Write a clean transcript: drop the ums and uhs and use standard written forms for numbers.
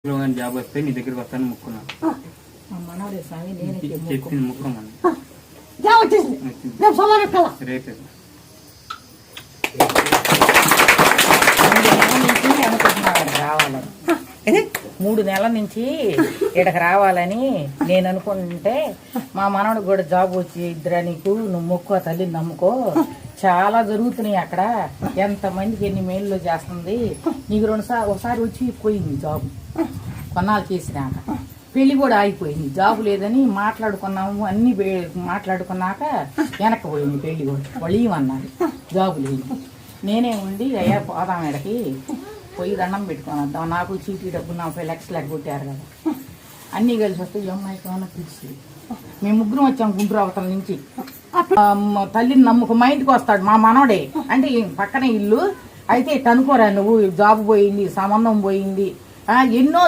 job వస్తే నీ దగ్గరికి వస్తాను ముక్కున్నా చెప్పింది ముక్కమని రేపు రావాలని 3 నెలల నుంచి ఇక్కడికి రావాలని నేను అనుకుంటే మా మనవడికి కూడా జాబ్ వచ్చి ఇద్దరా నీకు నువ్వు మొక్కు తల్లిని నమ్ముకో చాలా జరుగుతున్నాయి అక్కడ ఎంతమందికి ఎన్ని మేళ్ళు చేస్తుంది నీకు ఒకసారి వచ్చి పోయింది జాబ్ కొన్నాళ్ళు చేసినాక పెళ్లి కూడా ఆగిపోయింది జాబ్ లేదని మాట్లాడుకున్నాము అన్ని మాట్లాడుకున్నాక వెనక్కి పోయింది పెళ్లి కూడా వాళ్ళు ఏమన్నారు జాబ్ లేదు నేనే ఉండి అయ్యా పోదాం ఎడకి పోయి దండం పెట్టుకొని వద్దాం నాకు చీటీ డబ్బు 40 లక్షలు ఎగ్గొట్టారు కదా అన్నీ కలిసి వస్తే ఈ అమ్మాయికి ఏమన్నా పిలిచి మేము ముగ్గురం వచ్చాం గుంటూరు అవతల నుంచి తల్లిని నమ్ముకు మా ఇంటికి వస్తాడు మా మనవడే అంటే పక్కనే ఇల్లు అయితే ఇట్ట అనుకోరా నువ్వు జాబ్ పోయింది సంబంధం పోయింది ఎన్నో